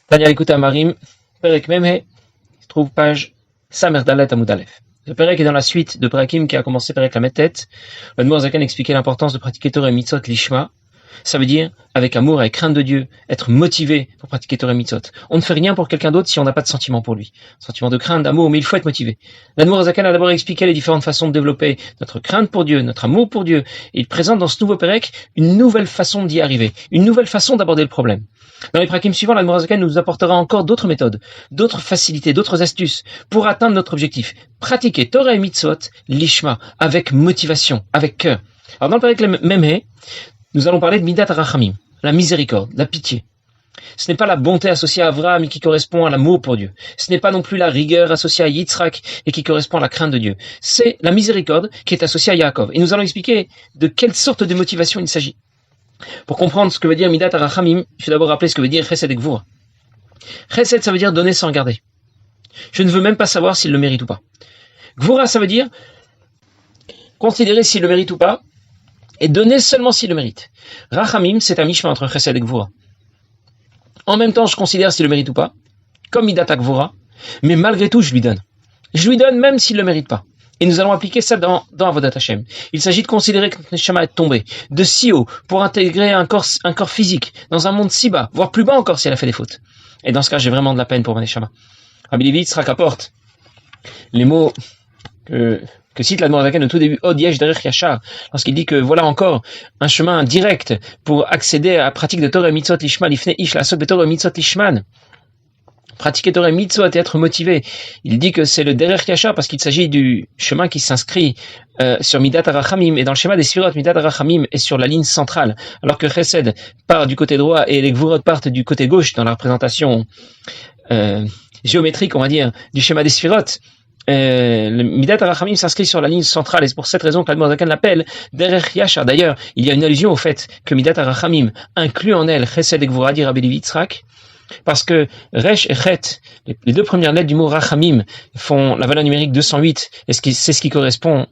Tania écoute Amarim, Perek Memhe, se trouve page Samerdalet Amud Aleph. Le Perek est dans la suite de Perakim qui a commencé Perek la Metet. Le Admor Zaken expliquait l'importance de pratiquer Torah et Mitzvot Lishma. Ça veut dire, avec amour, avec crainte de Dieu, être motivé pour pratiquer Torah et Mitzvot. On ne fait rien pour quelqu'un d'autre si on n'a pas de sentiment pour lui. Sentiment de crainte, d'amour, mais il faut être motivé. L'Admor Zaken a d'abord expliqué les différentes façons de développer notre crainte pour Dieu, notre amour pour Dieu. Et il présente dans ce nouveau Perek une nouvelle façon d'y arriver, une nouvelle façon d'aborder le problème. Dans les Perakim suivants, l'Admor Zaken nous apportera encore d'autres méthodes, d'autres facilités, d'autres astuces pour atteindre notre objectif. Pratiquer Torah et Mitzvot, Lishma, avec motivation, avec cœur. Alors dans le Perek Memhe, nous allons parler de Midat HaRachamim, la miséricorde, la pitié. Ce n'est pas la bonté associée à Avraham qui correspond à l'amour pour Dieu. Ce n'est pas non plus la rigueur associée à Yitzhak et qui correspond à la crainte de Dieu. C'est la miséricorde qui est associée à Yaakov. Et nous allons expliquer de quelle sorte de motivation il s'agit. Pour comprendre ce que veut dire Midat HaRachamim, je vais d'abord rappeler ce que veut dire Chesed et Gvura. Chesed, ça veut dire donner sans regarder. Je ne veux même pas savoir s'il le mérite ou pas. Gvura, ça veut dire considérer s'il le mérite ou pas, et donner seulement s'il le mérite. Rachamim, c'est un mi-chemin entre Chesed et Gvura. En même temps, je considère s'il le mérite ou pas, comme Midat HaGvura, mais malgré tout, je lui donne. Je lui donne même s'il ne le mérite pas. Et nous allons appliquer ça dans Avodat Hashem. Il s'agit de considérer que notre Neshama est tombé de si haut pour intégrer un corps physique dans un monde si bas, voire plus bas encore si elle a fait des fautes. Et dans ce cas, j'ai vraiment de la peine pour mon Neshama. Rabbi Levi Yitzhak apporte les mots que cite l'Admor Zaken au tout début, Od Yesh Derech Yashar, lorsqu'il dit que voilà encore un chemin direct pour accéder à la pratique de Torah et Mitzvot Lishma, Lifne Ish Lasok Betorah et Mitzvot Lishman. Pratiquer Torah et Mitzvot et être motivé. Il dit que c'est le Derech Yashar parce qu'il s'agit du chemin qui s'inscrit sur Midat HaRachamim, et dans le schéma des Sfirot, Midat HaRachamim est sur la ligne centrale, alors que Chesed part du côté droit et les Gvurot partent du côté gauche dans la représentation géométrique, on va dire, du schéma des Sfirot. Le Midat HaRachamim s'inscrit sur la ligne centrale, et c'est pour cette raison que l'Admor Zaken l'appelle Derech Yashar. D'ailleurs, il y a une allusion au fait que Midat HaRachamim inclut en elle Chesed et Gvura, dit Rabbi Levi Yitzhak, parce que Resh et Chet, les deux premières lettres du mot Rachamim, font la valeur numérique 208, et c'est ce qui correspond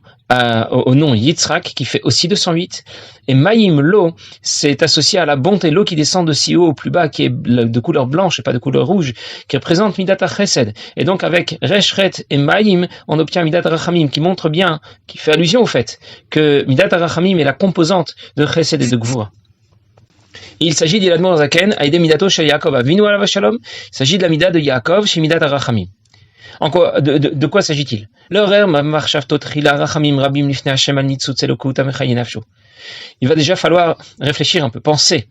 au nom Yitzhak, qui fait aussi 208, et Maïm, l'eau, c'est associé à la bonté, l'eau qui descend de si haut au plus bas, qui est de couleur blanche et pas de couleur rouge, qui représente Midat HaChesed. Et donc avec Resh, Chet et Maïm, on obtient Midat HaRachamim, qui montre bien, qui fait allusion au fait que Midat HaRachamim est la composante de Chesed et de Gvura. Il s'agit de l'Admor Zaken, Aïdé Midato chez Yaakov Avinu alav shalom. Il s'agit de la Midat de Yaakov chez Midat HaRachamim. En quoi, de quoi s'agit-il? Il va déjà falloir réfléchir un peu, penser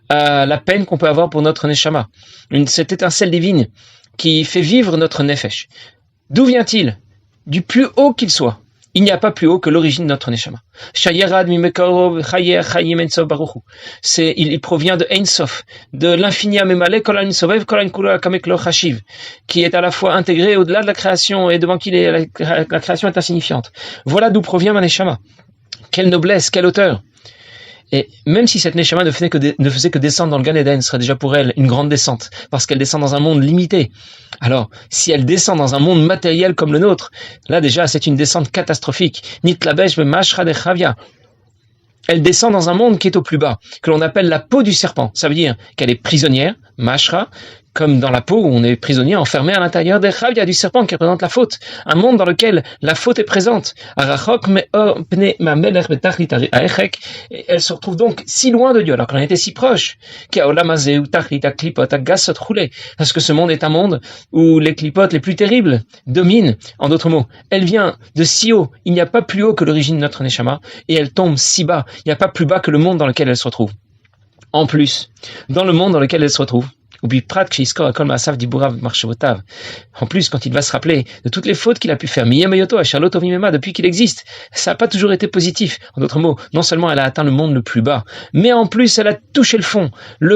à la peine qu'on peut avoir pour notre Neshama. Cette étincelle divine qui fait vivre notre Nefesh. D'où vient-il? Du plus haut qu'il soit. Il n'y a pas plus haut que l'origine de notre Neshama. Il provient de Ein Sof, de l'infini Amemale, qui est à la fois intégré au-delà de la création et devant qui la création est insignifiante. Voilà d'où provient ma Neshama. Quelle noblesse, quelle hauteur! Et même si cette Neshama ne faisait que descendre dans le Gan Eden, ce serait déjà pour elle une grande descente, parce qu'elle descend dans un monde limité. Alors, si elle descend dans un monde matériel comme le nôtre, là déjà c'est une descente catastrophique. Nitlabesh be mashra de chavia. Elle descend dans un monde qui est au plus bas, que l'on appelle la peau du serpent. Ça veut dire qu'elle est prisonnière, mashra, comme dans la peau où on est prisonnier enfermé à l'intérieur des chavia, du serpent qui représente la faute. Un monde dans lequel la faute est présente. Et elle se retrouve donc si loin de Dieu, alors qu'on était si proche. Parce que ce monde est un monde où les clipotes les plus terribles dominent. En d'autres mots, elle vient de si haut. Il n'y a pas plus haut que l'origine de notre Neshama, et elle tombe si bas. Il n'y a pas plus bas que le monde dans lequel elle se retrouve. En plus, dans le monde dans lequel elle se retrouve, en plus, quand il va se rappeler de toutes les fautes qu'il a pu faire, depuis qu'il existe, ça n'a pas toujours été positif. En d'autres mots, non seulement elle a atteint le monde le plus bas, mais en plus elle a touché le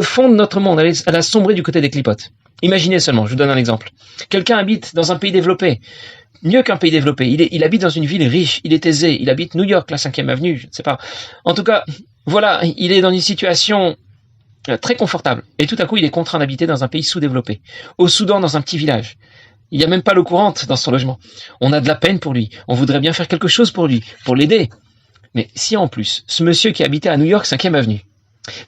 fond de notre monde, elle a sombré du côté des clipotes. Imaginez seulement, je vous donne un exemple. Quelqu'un habite dans un pays développé, mieux qu'un pays développé, il habite dans une ville riche, il est aisé, il habite New York, la 5e avenue, je ne sais pas. En tout cas, voilà, il est dans une situation très confortable. Et tout à coup, il est contraint d'habiter dans un pays sous-développé. Au Soudan, dans un petit village. Il n'y a même pas l'eau courante dans son logement. On a de la peine pour lui. On voudrait bien faire quelque chose pour lui, pour l'aider. Mais si en plus, ce monsieur qui habitait à New York, 5e avenue,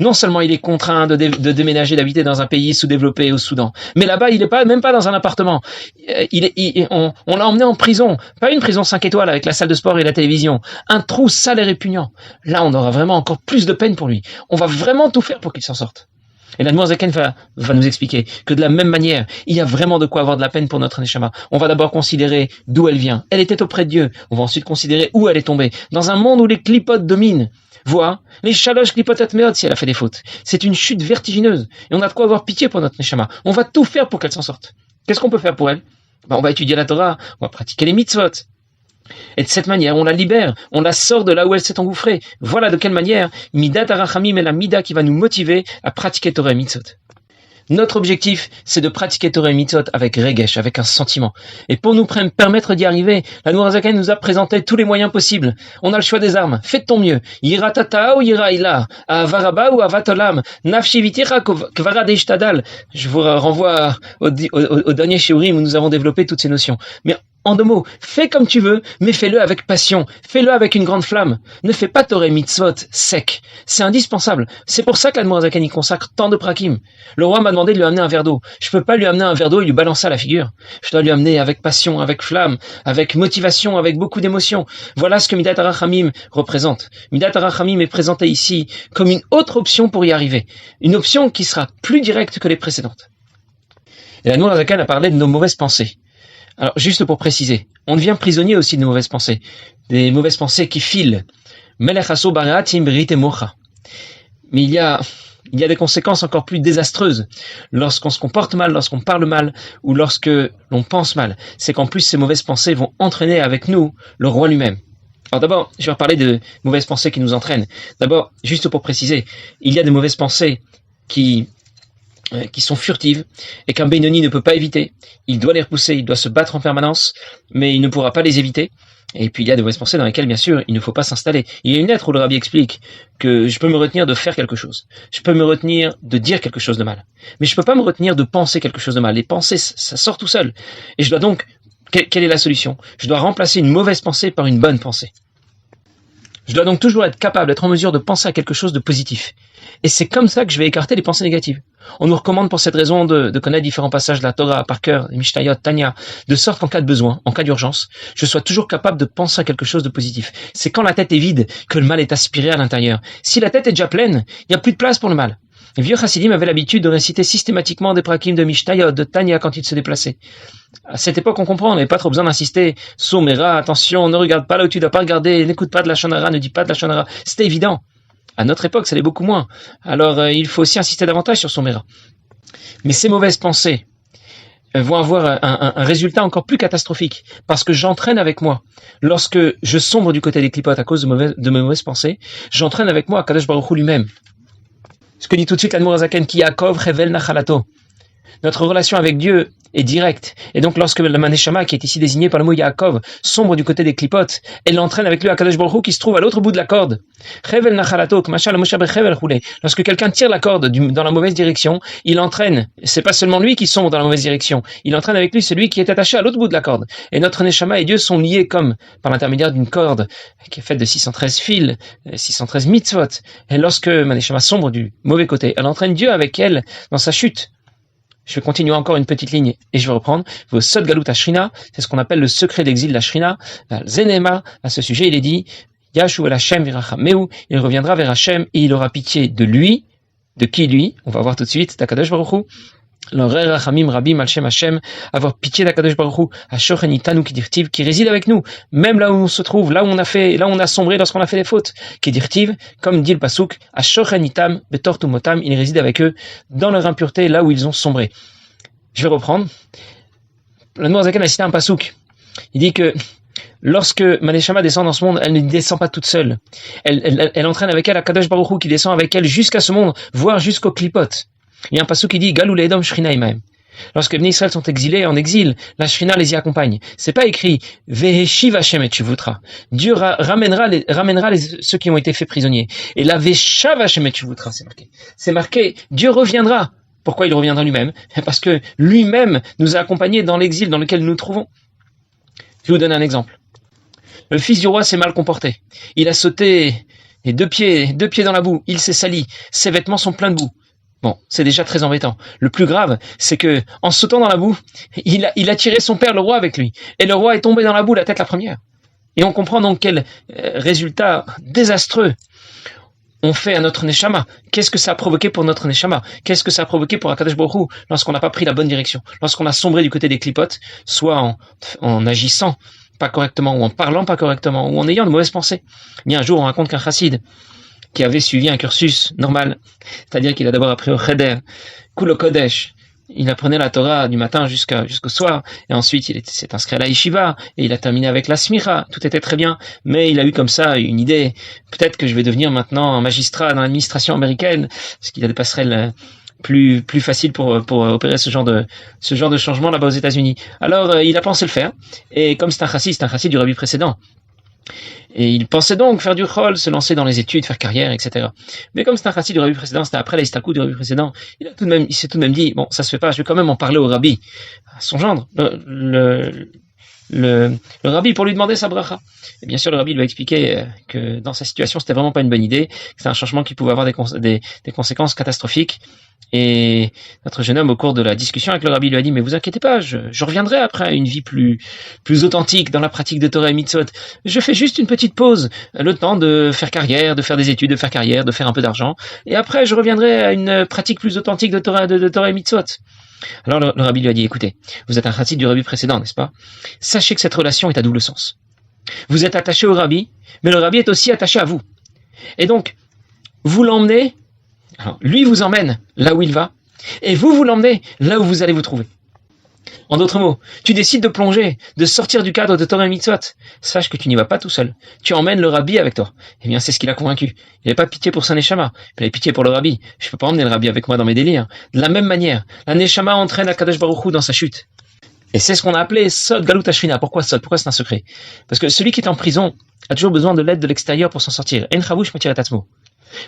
Non seulement il est contraint de déménager, d'habiter dans un pays sous-développé au Soudan, mais là-bas il n'est pas même pas dans un appartement. On l'a emmené en prison, pas une prison 5 étoiles avec la salle de sport et la télévision, un trou sale et répugnant. Là on aura vraiment encore plus de peine pour lui. On va vraiment tout faire pour qu'il s'en sorte. Et l'Admour Zaken va nous expliquer que de la même manière, il y a vraiment de quoi avoir de la peine pour notre Neshama. On va d'abord considérer d'où elle vient. Elle était auprès de Dieu. On va ensuite considérer où elle est tombée. Dans un monde où les clipotes dominent. Vois, les shalosh klipotat meot si elle a fait des fautes. C'est une chute vertigineuse. Et on a de quoi avoir pitié pour notre Neshama. On va tout faire pour qu'elle s'en sorte. Qu'est-ce qu'on peut faire pour elle? On va étudier la Torah. On va pratiquer les mitzvot. Et de cette manière, on la libère, on la sort de là où elle s'est engouffrée. Voilà de quelle manière Midat Arachamim est la Mida qui va nous motiver à pratiquer Torah et Mitzvot. Notre objectif, c'est de pratiquer Torah et Mitzvot avec regesh, avec un sentiment. Et pour nous permettre d'y arriver, l'Admour HaZaken nous a présenté tous les moyens possibles. On a le choix des armes. Fais de ton mieux. Yira tata ou yira ila, avaraba ou avatolam, nafshi vitira kvara deishtadal. Je vous renvoie au dernier shiurim où nous avons développé toutes ces notions. Mais en 2 mots, fais comme tu veux, mais fais-le avec passion, fais-le avec une grande flamme. Ne fais pas Torah et Mitzvot sec. C'est indispensable. C'est pour ça que l'Admour HaZaken y consacre tant de prakim. Le roi m'a demandé de lui amener un verre d'eau. Je peux pas lui amener un verre d'eau et lui balancer à la figure. Je dois lui amener avec passion, avec flamme, avec motivation, avec beaucoup d'émotion. Voilà ce que Midat Arachamim représente. Midat Arachamim est présenté ici comme une autre option pour y arriver. Une option qui sera plus directe que les précédentes. Et l'Admour HaZaken a parlé de nos mauvaises pensées. Alors, juste pour préciser, on devient prisonnier aussi de mauvaises pensées. Des mauvaises pensées qui filent. Melech haso baratim brite mocha. Mais il y a des conséquences encore plus désastreuses lorsqu'on se comporte mal, lorsqu'on parle mal, ou lorsque l'on pense mal. C'est qu'en plus, ces mauvaises pensées vont entraîner avec nous le roi lui-même. Alors d'abord, je vais parler de mauvaises pensées qui nous entraînent. D'abord, juste pour préciser, il y a des mauvaises pensées qui sont furtives et qu'un Benoni ne peut pas éviter. Il doit les repousser, il doit se battre en permanence, mais il ne pourra pas les éviter. Et puis il y a des mauvaises pensées dans lesquelles, bien sûr, il ne faut pas s'installer. Il y a une lettre où le Rabbi explique que je peux me retenir de faire quelque chose. Je peux me retenir de dire quelque chose de mal. Mais je ne peux pas me retenir de penser quelque chose de mal. Les pensées, ça sort tout seul. Et je dois donc, quelle est la solution? Je dois remplacer une mauvaise pensée par une bonne pensée. Je dois donc toujours être capable, être en mesure de penser à quelque chose de positif. Et c'est comme ça que je vais écarter les pensées négatives. On nous recommande pour cette raison de connaître différents passages de la Torah par cœur, les Mishnayot, Tanya, de sorte qu'en cas de besoin, en cas d'urgence, je sois toujours capable de penser à quelque chose de positif. C'est quand la tête est vide que le mal est aspiré à l'intérieur. Si la tête est déjà pleine, il n'y a plus de place pour le mal. Les vieux chassidim avaient l'habitude de réciter systématiquement des prakim de Mishnayot, de Tanya quand ils se déplaçaient. À cette époque, on comprend, on n'avait pas trop besoin d'insister. Soumera, attention, ne regarde pas là où tu dois pas regarder, n'écoute pas de la shonara, ne dis pas de la shonara. C'était évident. À notre époque, ça l'est beaucoup moins. Alors, il faut aussi insister davantage sur Soumera. Mais ces mauvaises pensées vont avoir un résultat encore plus catastrophique, parce que j'entraîne avec moi, lorsque je sombre du côté des clipotes à cause de mes mauvaises pensées, j'entraîne avec moi Kadosh Baruch Hu lui-même. Ce que dit tout de suite l'Admour HaZaken, ki Yaakov revel nachalato. Notre relation avec Dieu est directe. Et donc, lorsque le Neshama, qui est ici désigné par le mot Yaakov, sombre du côté des clipotes, elle l'entraîne avec lui à Kadosh Baruch Hu qui se trouve à l'autre bout de la corde. Revel nachalato, k'mashal Moshe bechevel roulé. Lorsque quelqu'un tire la corde dans la mauvaise direction, il entraîne. C'est pas seulement lui qui sombre dans la mauvaise direction. Il entraîne avec lui celui qui est attaché à l'autre bout de la corde. Et notre Neshama et Dieu sont liés comme par l'intermédiaire d'une corde qui est faite de 613 fils, 613 mitzvot. Et lorsque Neshama sombre du mauvais côté, elle entraîne Dieu avec elle dans sa chute. Je vais continuer encore une petite ligne et je vais reprendre. Vos Sod Galut Ashrina, c'est ce qu'on appelle le secret d'exil d'Ashrina. Zenema, à ce sujet, il est dit, Yashu el Hashem virachameu, il reviendra vers Hashem et il aura pitié de lui. De qui lui? On va voir tout de suite, d'Akadosh Baruch Hu. L'Orel Rachamim Rabim al Shem Hashem, avoir pitié d'Akadosh Baruch Hu, Hashochen Itanu Kidirtiv, qui réside avec nous, même là où on se trouve, là où on a sombré lorsqu'on a fait les fautes. Kidirtiv, comme dit le Pasuk, Hashochen Itam, Betortu Motam, il réside avec eux dans leur impureté, là où ils ont sombré. Je vais reprendre. L'Admour HaZaken a cité un Pasuk. Il dit que lorsque Maneshama descend dans ce monde, elle ne descend pas toute seule. Elle entraîne avec elle Akadosh Baruch Hu qui descend avec elle jusqu'à ce monde, voire jusqu'au clipote. Il y a un passage qui dit Galou le'edom shrina imaim. Lorsque les Israël sont exilés en exil, la shrina les y accompagne. C'est pas écrit Veheshiv Hashem et Shuvutra. Dieu ramènera ceux qui ont été faits prisonniers. Et la Veshav Hashem et Shuvutra, c'est marqué. C'est marqué Dieu reviendra. Pourquoi il reviendra lui-même? Parce que lui-même nous a accompagnés dans l'exil dans lequel nous nous trouvons. Je vais vous donner un exemple. Le fils du roi s'est mal comporté. Il a sauté et deux pieds dans la boue, il s'est sali, ses vêtements sont pleins de boue. Bon, c'est déjà très embêtant. Le plus grave, c'est que, en sautant dans la boue, il a tiré son père, le roi, avec lui. Et le roi est tombé dans la boue, la tête la première. Et on comprend donc quel résultat désastreux on fait à notre Neshama. Qu'est-ce que ça a provoqué pour notre Neshama? Qu'est-ce que ça a provoqué pour Akadosh Baruch Hu lorsqu'on n'a pas pris la bonne direction? Lorsqu'on a sombré du côté des clipotes, soit en agissant pas correctement, ou en parlant pas correctement, ou en ayant de mauvaises pensées. Il y a un jour, on raconte qu'un chassid, qui avait suivi un cursus normal, c'est-à-dire qu'il a d'abord appris au Cheder, Kulo Kodesh, il apprenait la Torah du matin jusqu'au soir, et ensuite il s'est inscrit à la Yeshiva, et il a terminé avec la Smira, tout était très bien, mais il a eu comme ça une idée, peut-être que je vais devenir maintenant un magistrat dans l'administration américaine, parce qu'il y a des passerelles plus faciles pour opérer ce genre de changement là-bas aux États-Unis. Alors il a pensé le faire, et comme c'est un chassid du rabbi précédent, et il pensait donc faire du chol, se lancer dans les études, faire carrière, etc. Mais comme c'est un chassid du rabbi précédent, c'était après la istalkou du rabbi précédent, il s'est tout de même dit, bon, ça se fait pas, je vais quand même en parler au rabbi, à son gendre, le rabbi, pour lui demander sa bracha. Et bien sûr, le rabbi lui a expliqué que dans sa situation, c'était vraiment pas une bonne idée, que c'était un changement qui pouvait avoir des conséquences catastrophiques. Et notre jeune homme, au cours de la discussion avec le rabbi, lui a dit, mais vous inquiétez pas, je reviendrai après à une vie plus authentique dans la pratique de Torah et Mitzvot. Je fais juste une petite pause, le temps de faire carrière, de faire des études, de faire carrière, de faire un peu d'argent. Et après, je reviendrai à une pratique plus authentique de Torah et Mitzvot. Alors le rabbi lui a dit, écoutez, vous êtes un chassid du rabbi précédent, n'est-ce pas? Sachez que cette relation est à double sens. Vous êtes attaché au rabbi, mais le rabbi est aussi attaché à vous. Et donc, vous l'emmenez, alors lui vous emmène là où il va, et vous l'emmenez là où vous allez vous trouver. En d'autres mots, tu décides de plonger, de sortir du cadre de Torah et Mitzvot. Sache que tu n'y vas pas tout seul. Tu emmènes le rabbi avec toi. Eh bien, c'est ce qui l'a convaincu. Il n'avait pas pitié pour sa neshama. Il avait pitié pour le rabbi. Je peux pas emmener le rabbi avec moi dans mes délires. De la même manière, la neshama entraîne Akadosh Baruch Hu dans sa chute. Et c'est ce qu'on a appelé Sod Galut Hashrina. Pourquoi Sod? Pourquoi c'est un secret? Parce que celui qui est en prison a toujours besoin de l'aide de l'extérieur pour s'en sortir. En chavush motir et atzmo.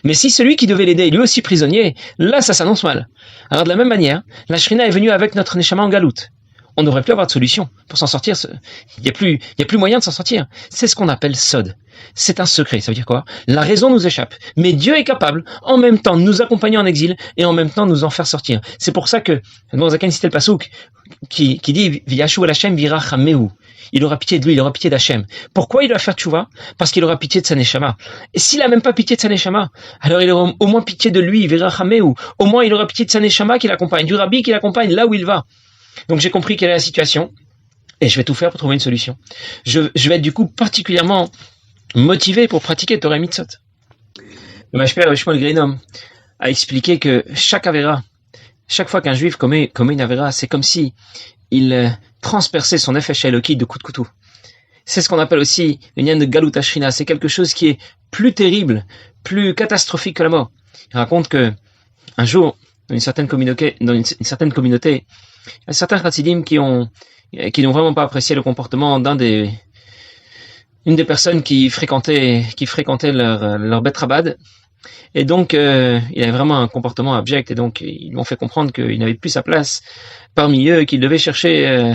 Mais si celui qui devait l'aider est lui aussi prisonnier, là ça s'annonce mal. Alors de la même manière, la Shrina est venue avec notre neshama en galoute. On n'aurait plus avoir de solution pour s'en sortir. Il y a plus moyen de s'en sortir. C'est ce qu'on appelle Sod. C'est un secret. Ça veut dire quoi? La raison nous échappe. Mais Dieu est capable, en même temps, de nous accompagner en exil et en même temps de nous en faire sortir. C'est pour ça que, Zaken citait le pasouk qui dit, V'yashu el Hashem virachameu. Il aura pitié de lui, il aura pitié d'Hachem. Pourquoi il doit faire tchouva? Parce qu'il aura pitié de sa neshama. Et s'il a même pas pitié de sa neshama, alors il aura au moins pitié de lui, virachameu. Au moins il aura pitié de sa neshama qui l'accompagne, du rabbi qui l'accompagne là où il va. Donc j'ai compris quelle est la situation et je vais tout faire pour trouver une solution. Je vais être du coup particulièrement motivé pour pratiquer Torah et Mitzvot. Le Mashper Shmuel Greenom a expliqué que chaque avéra, chaque fois qu'un juif commet une avéra, c'est comme si il transperçait son nefesh Eloki de coup de couteau. C'est ce qu'on appelle aussi une yen de Galut Hashrina. C'est quelque chose qui est plus terrible, plus catastrophique que la mort. Il raconte que un jour, dans une certaine communauté, il y a certains chassidim qui n'ont vraiment pas apprécié le comportement une des personnes qui fréquentait leur Bet Rabad. Et donc, il avait vraiment un comportement abject, et donc ils m'ont fait comprendre qu'il n'avait plus sa place parmi eux, qu'il devait chercher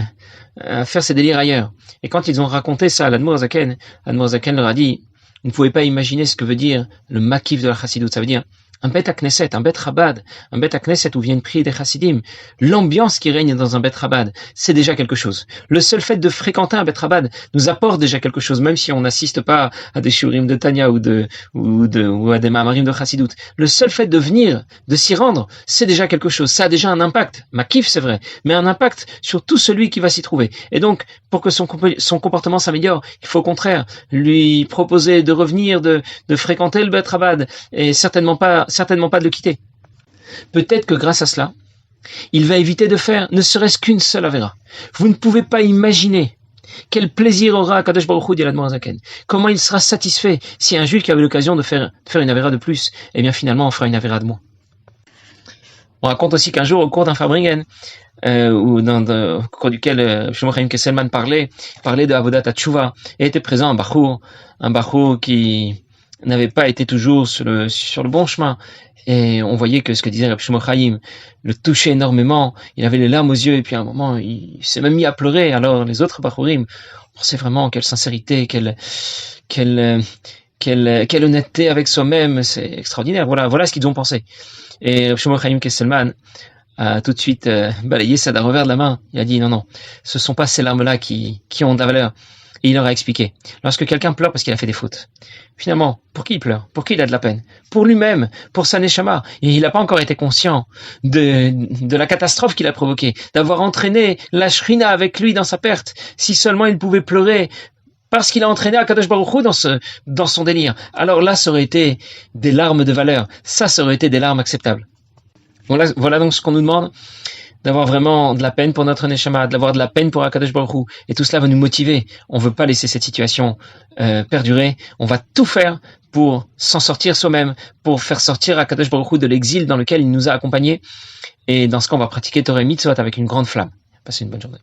à faire ses délires ailleurs. Et quand ils ont raconté ça à l'Admour Zaken leur a dit, vous ne pouvez pas imaginer ce que veut dire le makif de la chassidoute. Ça veut dire un Bet Knesset, un Bet Rabad, un Bet Knesset où viennent prier des chassidim. L'ambiance qui règne dans un Bet Rabad, c'est déjà quelque chose. Le seul fait de fréquenter un Bet Rabad nous apporte déjà quelque chose, même si on n'assiste pas à des shurim de Tanya ou à des mamarim de chassidoute. Le seul fait de venir, de s'y rendre, c'est déjà quelque chose. Ça a déjà un impact. Makif, c'est vrai, mais un impact sur tout celui qui va s'y trouver. Et donc, pour que son comportement s'améliore, il faut au contraire lui proposer de revenir, de fréquenter le Bet Rabad, et certainement pas de le quitter. Peut-être que grâce à cela, il va éviter de faire ne serait-ce qu'une seule avéra. Vous ne pouvez pas imaginer quel plaisir aura Kadosh Baruch Hu dit l'Admour Zaken. Comment il sera satisfait si un juif qui avait l'occasion de faire une avéra de plus, eh bien finalement on fera une avéra de moins. On raconte aussi qu'un jour au cours d'un Farbringen, au cours duquel Shlomo Chaim Kesselman parlait de Avodat HaTshuva, et était présent un bachour qui n'avait pas été toujours sur le bon chemin. Et on voyait que ce que disait Reb Shlomo Chaim le touchait énormément. Il avait les larmes aux yeux, et puis à un moment, il s'est même mis à pleurer. Alors les autres Bachurim pensaient vraiment quelle sincérité, quelle quelle honnêteté avec soi-même, c'est extraordinaire. Voilà ce qu'ils ont pensé. Et Rav Shimon Chaim Kesselman a tout de suite balayé ça d'un revers de la main. Il a dit non, ce sont pas ces larmes-là qui ont de la valeur. Et il leur a expliqué. Lorsque quelqu'un pleure parce qu'il a fait des fautes, finalement, pour qui il pleure? Pour qui il a de la peine? Pour lui-même, pour sa neshama. Et il n'a pas encore été conscient de la catastrophe qu'il a provoquée, d'avoir entraîné la shrina avec lui dans sa perte. Si seulement il pouvait pleurer parce qu'il a entraîné Akadosh Baruch Hu dans son délire. Alors là, ça aurait été des larmes de valeur. Ça aurait été des larmes acceptables. Voilà donc ce qu'on nous demande, d'avoir vraiment de la peine pour notre neshama, d'avoir de la peine pour Akadosh Baruch Hu. Et tout cela va nous motiver. On veut pas laisser cette situation perdurer. On va tout faire pour s'en sortir soi-même, pour faire sortir Akadosh Baruch Hu de l'exil dans lequel il nous a accompagnés. Et dans ce cas, on va pratiquer Torah et Mitzvot avec une grande flamme. Passez une bonne journée.